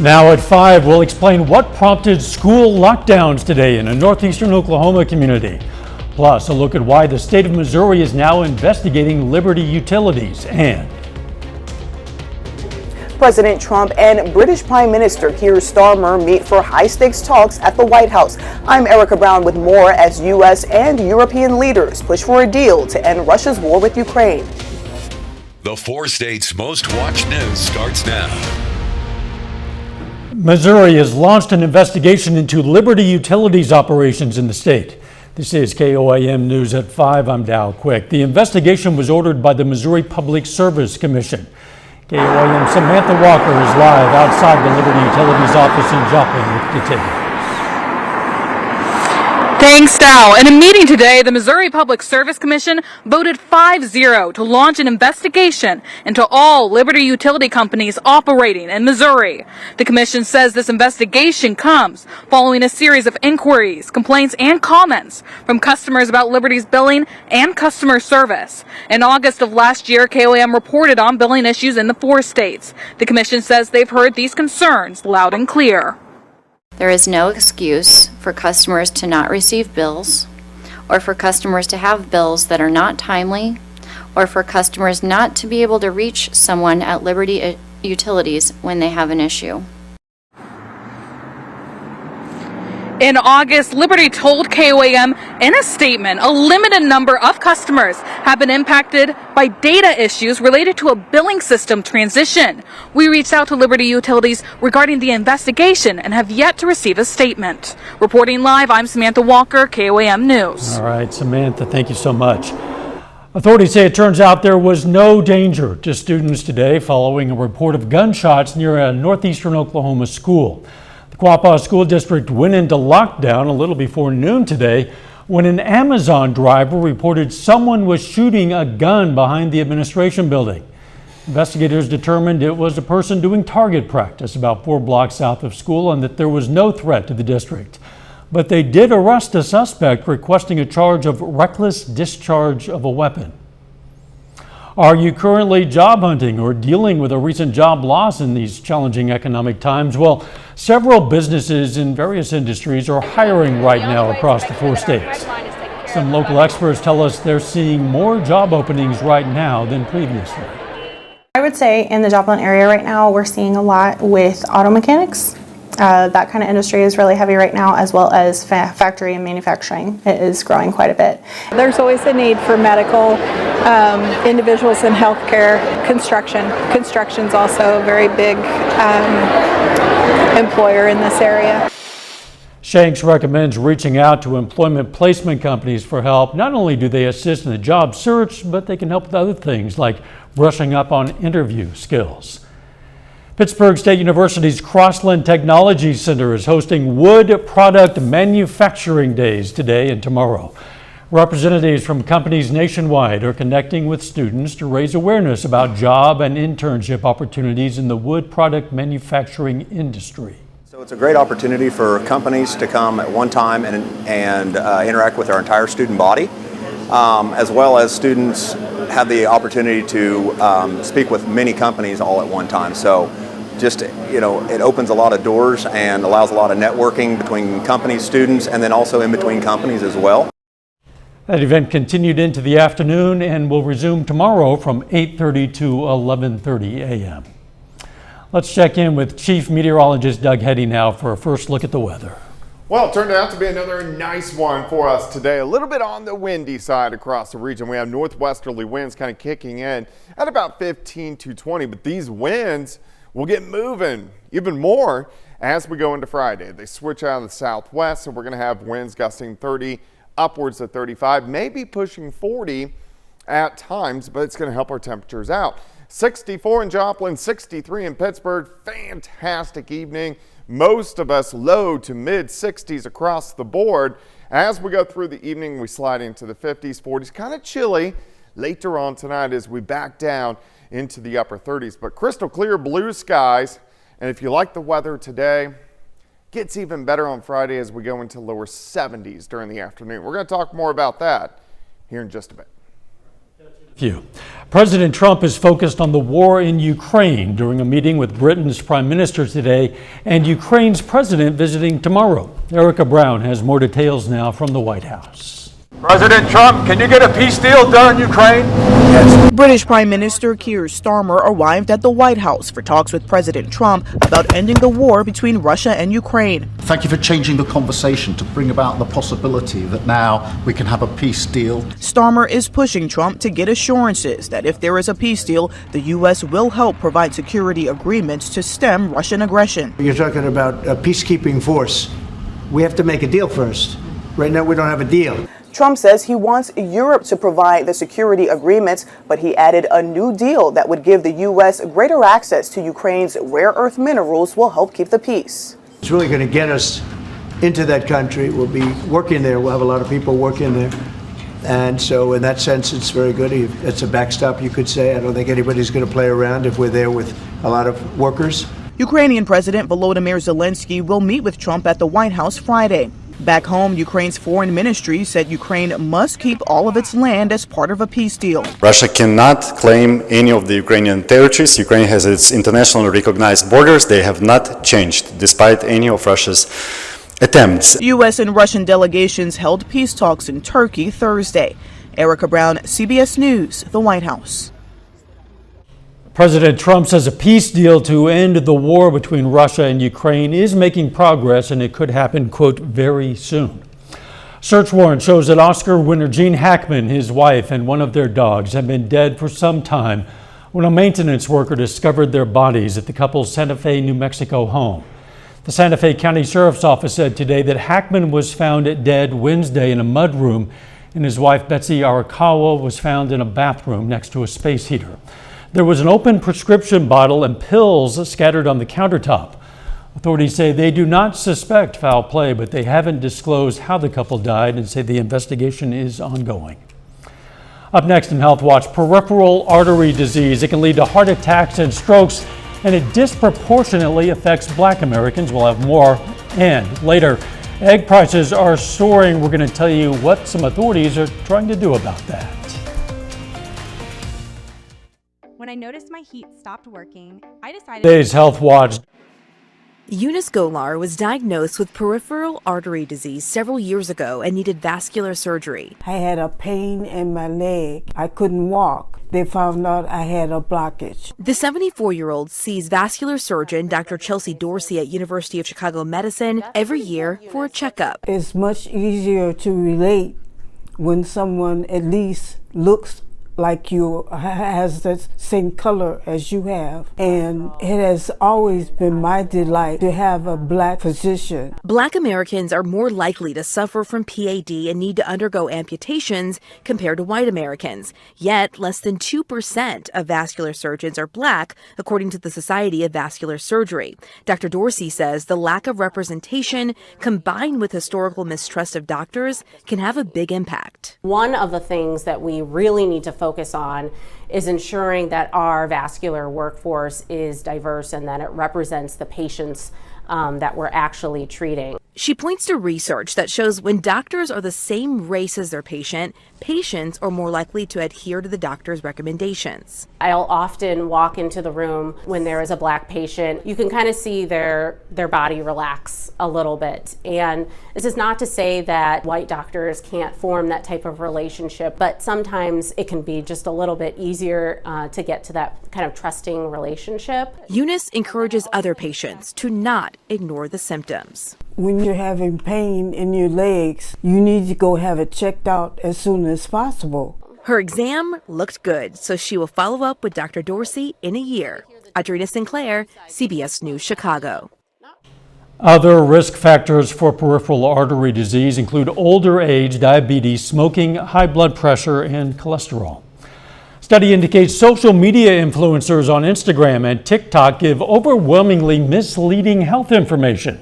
Now at 5, we'll explain what prompted school lockdowns today in a northeastern Oklahoma community. Plus, a look at why the state of Missouri is now investigating Liberty Utilities. And President Trump and British Prime Minister Keir Starmer meet for high-stakes talks at the White House. I'm Erica Brown with more as U.S. and European leaders push for a deal to end Russia's war with Ukraine. The 4 states' most watched news starts now. Missouri has launched an investigation into Liberty Utilities operations in the state. This is KOAM News at 5. I'm Dow Quick. The investigation was ordered by the Missouri Public Service Commission. KOAM Samantha Walker is live outside the Liberty Utilities office in Joplin with details. Thanks, Dow. In a meeting today, the Missouri Public Service Commission voted 5-0 to launch an investigation into all Liberty utility companies operating in Missouri. The commission says this investigation comes following a series of inquiries, complaints, and comments from customers about Liberty's billing and customer service. In August of last year, KOAM reported on billing issues in the 4 states. The commission says they've heard these concerns loud and clear. There is no excuse for customers to not receive bills, or for customers to have bills that are not timely, or for customers not to be able to reach someone at Liberty Utilities when they have an issue. In August, Liberty told KOAM in a statement a limited number of customers have been impacted by data issues related to a billing system transition. We reached out to Liberty Utilities regarding the investigation and have yet to receive a statement. Reporting live, I'm Samantha Walker, KOAM News. All right, Samantha, thank you so much. Authorities say it turns out there was no danger to students today following a report of gunshots near a northeastern Oklahoma school. The Quapaw School District went into lockdown a little before noon today when an Amazon driver reported someone was shooting a gun behind the administration building. Investigators determined it was a person doing target practice about 4 blocks south of school and that there was no threat to the district. But they did arrest a suspect requesting a charge of reckless discharge of a weapon. Are you currently job hunting or dealing with a recent job loss in these challenging economic times? Well, several businesses in various industries are hiring right now across the 4 states. Some local experts tell us they're seeing more job openings right now than previously. I would say in the Joplin area right now, we're seeing a lot with auto mechanics. That kind of industry is really heavy right now, as well as factory and manufacturing. It is growing quite a bit. There's always a need for medical individuals in healthcare, construction. Construction's also a very big employer in this area. Shanks recommends reaching out to employment placement companies for help. Not only do they assist in the job search, but they can help with other things like brushing up on interview skills. Pittsburgh State University's Crossland Technology Center is hosting Wood Product Manufacturing Days today and tomorrow. Representatives from companies nationwide are connecting with students to raise awareness about job and internship opportunities in the wood product manufacturing industry. So it's a great opportunity for companies to come at one time and interact with our entire student body, as well as students have the opportunity to speak with many companies all at one time. So just, it opens a lot of doors and allows a lot of networking between companies, students, and then also in between companies as well. That event continued into the afternoon and will resume tomorrow from 8:30 to 11:30 a.m. Let's check in with Chief Meteorologist Doug Heddy now for a first look at the weather. Well, it turned out to be another nice one for us today. A little bit on the windy side across the region. We have northwesterly winds kind of kicking in at about 15 to 20, but these winds will get moving even more as we go into Friday. They switch out of the southwest, so we're going to have winds gusting 30 upwards of 35, maybe pushing 40 at times, but it's going to help our temperatures out. 64 in Joplin, 63 in Pittsburgh. Fantastic evening. Most of us low to mid 60s across the board. As we go through the evening, we slide into the 50s, 40s, kind of chilly later on tonight as we back down into the upper 30s, but crystal clear blue skies. And if you like the weather today, gets even better on Friday as we go into lower 70s during the afternoon. We're going to talk more about that here in just a bit. President Trump is focused on the war in Ukraine during a meeting with Britain's Prime Minister today and Ukraine's president visiting tomorrow. Erica Brown has more details now from the White House. President Trump, can you get a peace deal done in Ukraine? Yes. British Prime Minister Keir Starmer arrived at the White House for talks with President Trump about ending the war between Russia and Ukraine. Thank you for changing the conversation to bring about the possibility that now we can have a peace deal. Starmer is pushing Trump to get assurances that if there is a peace deal, the U.S. will help provide security agreements to stem Russian aggression. You're talking about a peacekeeping force. We have to make a deal first. Right now, we don't have a deal. Trump says he wants Europe to provide the security agreements, but he added a new deal that would give the U.S. greater access to Ukraine's rare earth minerals will help keep the peace. It's really going to get us into that country. We'll be working there. We'll have a lot of people working there. And so in that sense, it's very good. It's a backstop, you could say. I don't think anybody's going to play around if we're there with a lot of workers. Ukrainian President Volodymyr Zelensky will meet with Trump at the White House Friday. Back home, Ukraine's foreign ministry said Ukraine must keep all of its land as part of a peace deal. Russia cannot claim any of the Ukrainian territories. Ukraine has its internationally recognized borders. They have not changed, despite any of Russia's attempts. U.S. and Russian delegations held peace talks in Turkey Thursday. Erica Brown, CBS News, the White House. President Trump says a peace deal to end the war between Russia and Ukraine is making progress, and it could happen, quote, very soon. Search warrant shows that Oscar winner Gene Hackman, his wife, and one of their dogs have been dead for some time when a maintenance worker discovered their bodies at the couple's Santa Fe, New Mexico home. The Santa Fe County Sheriff's Office said today that Hackman was found dead Wednesday in a mudroom, and his wife, Betsy Arakawa, was found in a bathroom next to a space heater. There was an open prescription bottle and pills scattered on the countertop. Authorities say they do not suspect foul play, but they haven't disclosed how the couple died and say the investigation is ongoing. Up next in Health Watch, peripheral artery disease. It can lead to heart attacks and strokes, and it disproportionately affects Black Americans. We'll have more. And later, egg prices are soaring. We're going to tell you what some authorities are trying to do about that. When I noticed my heat stopped working, I decided... Today's Health Watch. Eunice Golar was diagnosed with peripheral artery disease several years ago and needed vascular surgery. I had a pain in my leg. I couldn't walk. They found out I had a blockage. The 74-year-old sees vascular surgeon Dr. Chelsea Dorsey at University of Chicago Medicine every year for a checkup. It's much easier to relate when someone at least looks like you, has the same color as you have. And it has always been my delight to have a Black physician. Black Americans are more likely to suffer from PAD and need to undergo amputations compared to white Americans. Yet, less than 2% of vascular surgeons are Black, according to the Society of Vascular Surgery. Dr. Dorsey says the lack of representation, combined with historical mistrust of doctors, can have a big impact. One of the things that we really need to focus on is ensuring that our vascular workforce is diverse and that it represents the patients that we're actually treating. She points to research that shows when doctors are the same race as their patient, patients are more likely to adhere to the doctor's recommendations. I'll often walk into the room when there is a Black patient. You can kind of see their body relax a little bit. And this is not to say that white doctors can't form that type of relationship, but sometimes it can be just a little bit easier to get to that kind of trusting relationship. Eunice encourages other patients to not ignore the symptoms. When you're having pain in your legs, you need to go have it checked out as soon as possible. Her exam looked good, so she will follow up with Dr. Dorsey in a year. Audrina Sinclair, CBS News, Chicago. Other risk factors for peripheral artery disease include older age, diabetes, smoking, high blood pressure, and cholesterol. Study indicates social media influencers on Instagram and TikTok give overwhelmingly misleading health information.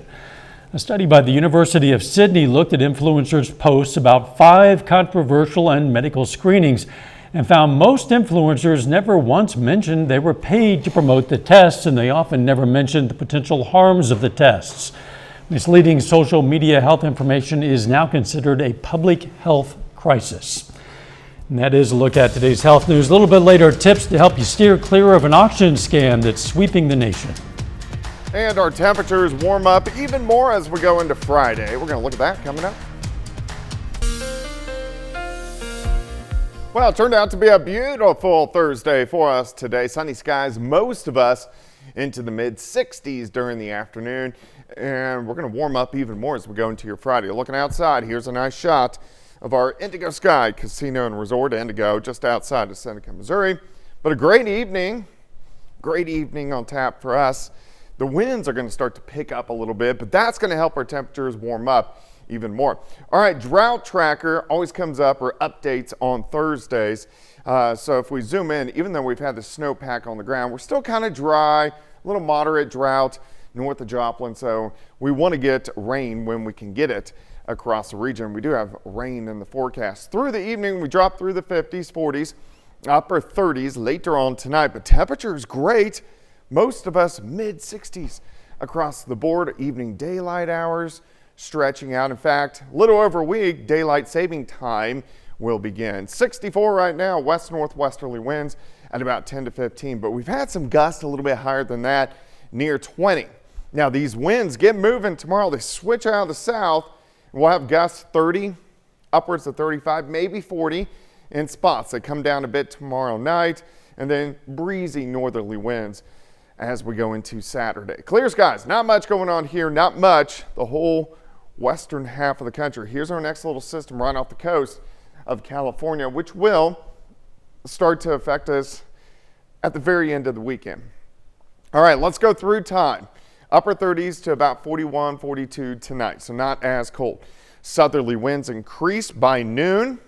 A study by the University of Sydney looked at influencers' posts about 5 controversial and medical screenings and found most influencers never once mentioned they were paid to promote the tests, and they often never mentioned the potential harms of the tests. Misleading social media health information is now considered a public health crisis. And that is a look at today's health news. A little bit later, tips to help you steer clear of an oxygen scam that's sweeping the nation. And our temperatures warm up even more as we go into Friday. We're going to look at that coming up. Well, it turned out to be a beautiful Thursday for us today. Sunny skies, most of us into the mid-60s during the afternoon. And we're going to warm up even more as we go into your Friday. Looking outside, here's a nice shot of our Indigo Sky Casino and Resort Indigo just outside of Seneca, Missouri. But a great evening on tap for us. The winds are going to start to pick up a little bit, but that's going to help our temperatures warm up even more. All right, drought tracker always comes up or updates on Thursdays. So if we zoom in, even though we've had the snowpack on the ground, we're still kind of dry, a little moderate drought north of Joplin. So we want to get rain when we can get it across the region. We do have rain in the forecast. Through the evening, we drop through the 50s, 40s, upper 30s later on tonight, but temperature is great. Most of us mid-60s across the board. Evening daylight hours stretching out. In fact, a little over a week, daylight saving time will begin. 64 right now, west-northwesterly winds at about 10 to 15, but we've had some gusts a little bit higher than that, near 20. Now these winds get moving tomorrow. They switch out of the south. We'll have gusts 30, upwards of 35, maybe 40 in spots. They come down a bit tomorrow night, and then breezy northerly winds as we go into Saturday. Clear skies, not much going on here, not much. The whole western half of the country. Here's our next little system right off the coast of California, which will start to affect us at the very end of the weekend. All right, let's go through time. Upper 30s to about 41, 42 tonight, so not as cold. Southerly winds increase by noon.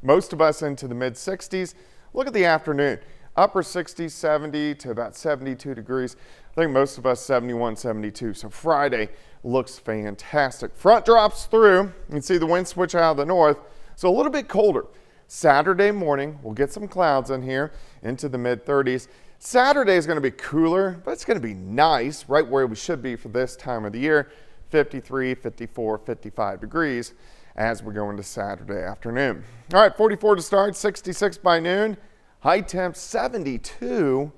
Most of us into the mid-60s. Look at the afternoon. Upper 60s, 70 to about 72 degrees. I think most of us 71, 72. So Friday looks fantastic. Front drops through. You can see the wind switch out of the north. So a little bit colder. Saturday morning, we'll get some clouds in here into the mid-30s. Saturday is going to be cooler, but it's going to be nice, right where we should be for this time of the year. 53, 54, 55 degrees as we go into Saturday afternoon. All right, 44 to start, 66 by noon. High temp 72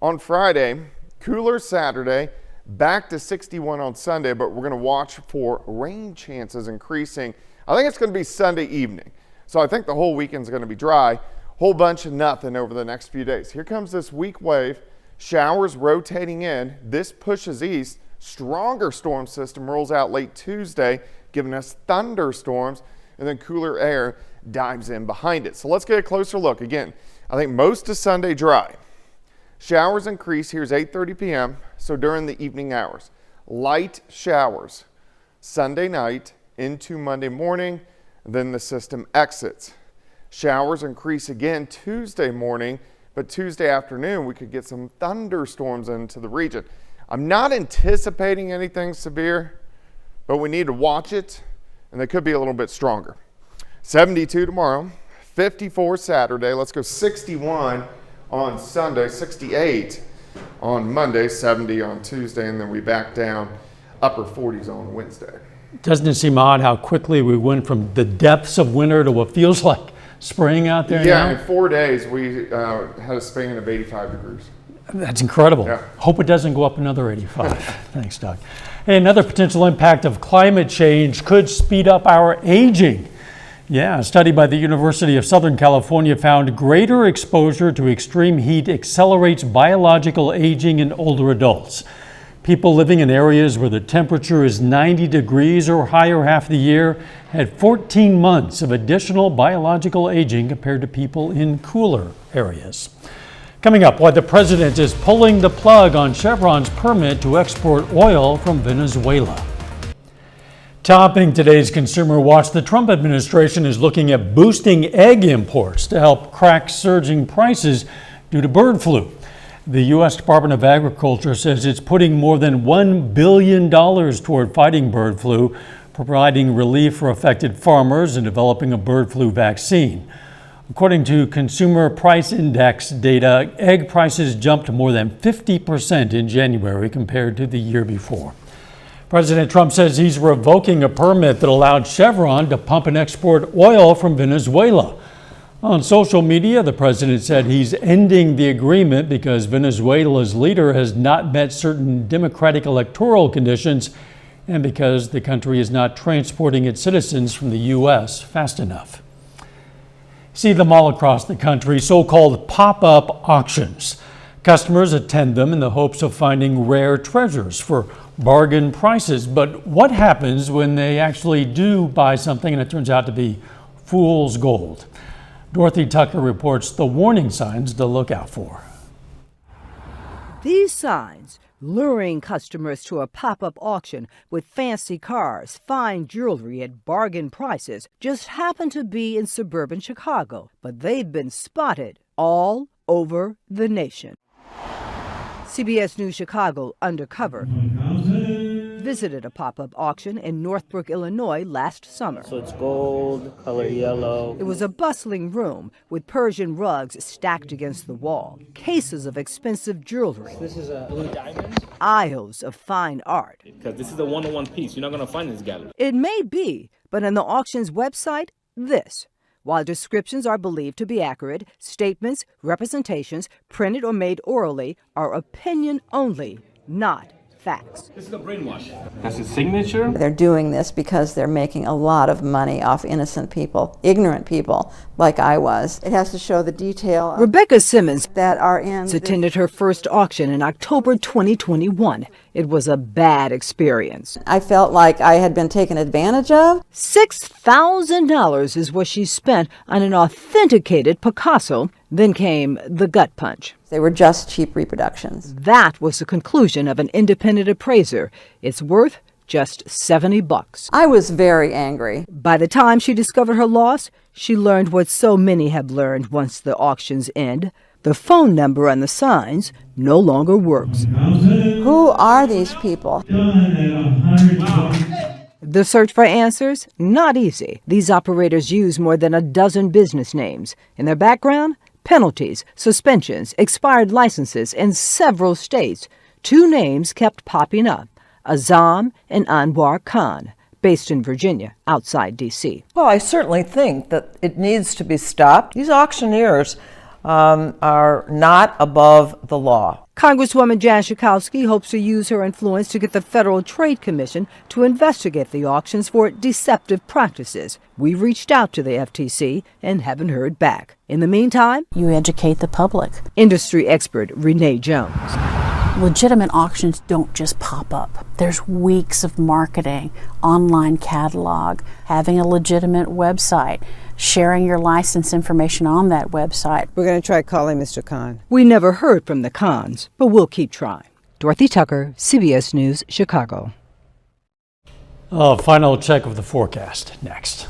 on Friday. Cooler Saturday, back to 61 on Sunday, but we're going to watch for rain chances increasing. I think it's going to be Sunday evening. So I think the whole weekend's going to be dry. Whole bunch of nothing over the next few days. Here comes this weak wave. Showers rotating in. This pushes east. Stronger storm system rolls out late Tuesday, giving us thunderstorms, and then cooler air dives in behind it. So let's get a closer look. Again, I think most of Sunday dry. Showers increase. Here's 8:30 p.m. So during the evening hours. Light showers Sunday night into Monday morning. Then the system exits. Showers increase again Tuesday morning, but Tuesday afternoon we could get some thunderstorms into the region. I'm not anticipating anything severe, but we need to watch it, and they could be a little bit stronger. 72 tomorrow, 54 Saturday. Let's go 61 on Sunday, 68 on Monday, 70 on Tuesday, and then we back down upper 40s on Wednesday. Doesn't it seem odd how quickly we went from the depths of winter to what feels like spring out there now? Yeah, in 4 days we had a span of 85 degrees. That's incredible. Yeah. Hope it doesn't go up another 85. Thanks, Doug. Hey, another potential impact of climate change could speed up our aging. Yeah, a study by the University of Southern California found greater exposure to extreme heat accelerates biological aging in older adults. People living in areas where the temperature is 90 degrees or higher half the year had 14 months of additional biological aging compared to people in cooler areas. Coming up, why the president is pulling the plug on Chevron's permit to export oil from Venezuela. Topping today's Consumer Watch, the Trump administration is looking at boosting egg imports to help crack surging prices due to bird flu. The U.S. Department of Agriculture says it's putting more than $1 billion toward fighting bird flu, providing relief for affected farmers, and developing a bird flu vaccine. According to Consumer Price Index data, egg prices jumped more than 50% in January compared to the year before. President Trump says he's revoking a permit that allowed Chevron to pump and export oil from Venezuela. On social media, the president said he's ending the agreement because Venezuela's leader has not met certain democratic electoral conditions and because the country is not transporting its citizens from the U.S. fast enough. See them all across the country, so-called pop-up auctions. Customers attend them in the hopes of finding rare treasures for bargain prices. But what happens when they actually do buy something and it turns out to be fool's gold? Dorothy Tucker reports the warning signs to look out for. These signs luring customers to a pop-up auction with fancy cars, fine jewelry at bargain prices just happen to be in suburban Chicago, but they've been spotted all over the nation. CBS News Chicago Undercover visited a pop-up auction in Northbrook, Illinois last summer. So it's gold, color yellow. It was a bustling room with Persian rugs stacked against the wall, cases of expensive jewelry. This is a blue diamond. Aisles of fine art. Because this is a one-on-one piece. You're not going to find in this gallery. It may be, but on the auction's website, this. While descriptions are believed to be accurate, statements, representations, printed or made orally, are opinion only, not facts. This is a brainwash. That's his signature. They're doing this because they're making a lot of money off innocent people, ignorant people, like I was. It has to show the detail. Rebecca Simmons that are in attended her first auction in October 2021. It was a bad experience. I felt like I had been taken advantage of. $6,000 is what she spent on an authenticated Picasso. Then came the gut punch. They were just cheap reproductions. That was the conclusion of an independent appraiser. It's worth just $70. I was very angry. By the time she discovered her loss, she learned what so many have learned once the auctions end. The phone number on the signs no longer works. Who are these people? The search for answers? Not easy. These operators use more than a dozen business names. In their background, penalties, suspensions, expired licenses in several states. Two names kept popping up, Azam and Anwar Khan, based in Virginia, outside D.C. Well, I certainly think that it needs to be stopped. These auctioneers are not above the law. Congresswoman Jan Schakowsky hopes to use her influence to get the Federal Trade Commission to investigate the auctions for deceptive practices. We've reached out to the FTC and haven't heard back. In the meantime, you educate the public. Industry expert Renee Jones. Legitimate auctions don't just pop up. There's weeks of marketing, online catalog, having a legitimate website, sharing your license information on that website. We're going to try calling Mr. Khan. We never heard from the Khans, but we'll keep trying. Dorothy Tucker, CBS News, Chicago. Final check of the forecast next.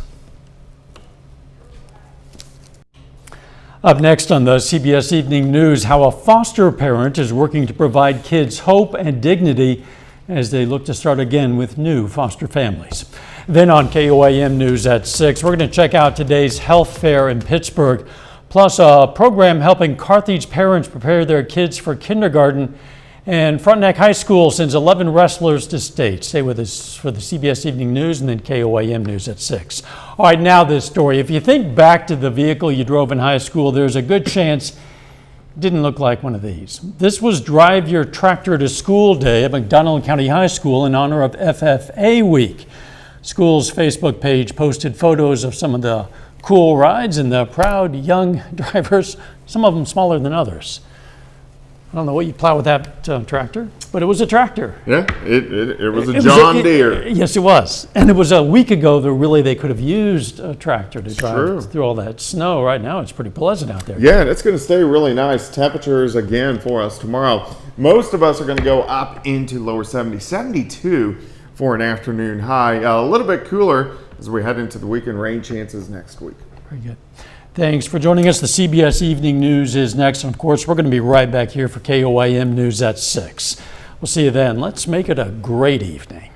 Up next on the CBS Evening News, how a foster parent is working to provide kids hope and dignity as they look to start again with new foster families. Then on KOAM News at 6, we're going to check out today's health fair in Pittsburgh, plus a program helping Carthage parents prepare their kids for kindergarten. And Frontenac High School sends 11 wrestlers to state. Stay with us for the CBS Evening News and then KOAM News at 6. All right, now this story. If you think back to the vehicle you drove in high school, there's a good chance it didn't look like one of these. This was Drive Your Tractor to School Day at McDonald County High School in honor of FFA Week. School's Facebook page posted photos of some of the cool rides and the proud young drivers, some of them smaller than others. I don't know what you plow with that tractor, but it was a tractor. Yeah, it was a John Deere. Yes, it was. And it was a week ago that really they could have used a tractor to drive through all that snow. Right now it's pretty pleasant out there. Yeah, and it's going to stay really nice. Temperatures again for us tomorrow. Most of us are going to go up into lower 70s, 72 for an afternoon high. A little bit cooler as we head into the weekend. Rain chances next week. Very good. Thanks for joining us. The CBS Evening News is next. And of course, we're going to be right back here for KOAM News at 6. We'll see you then. Let's make it a great evening.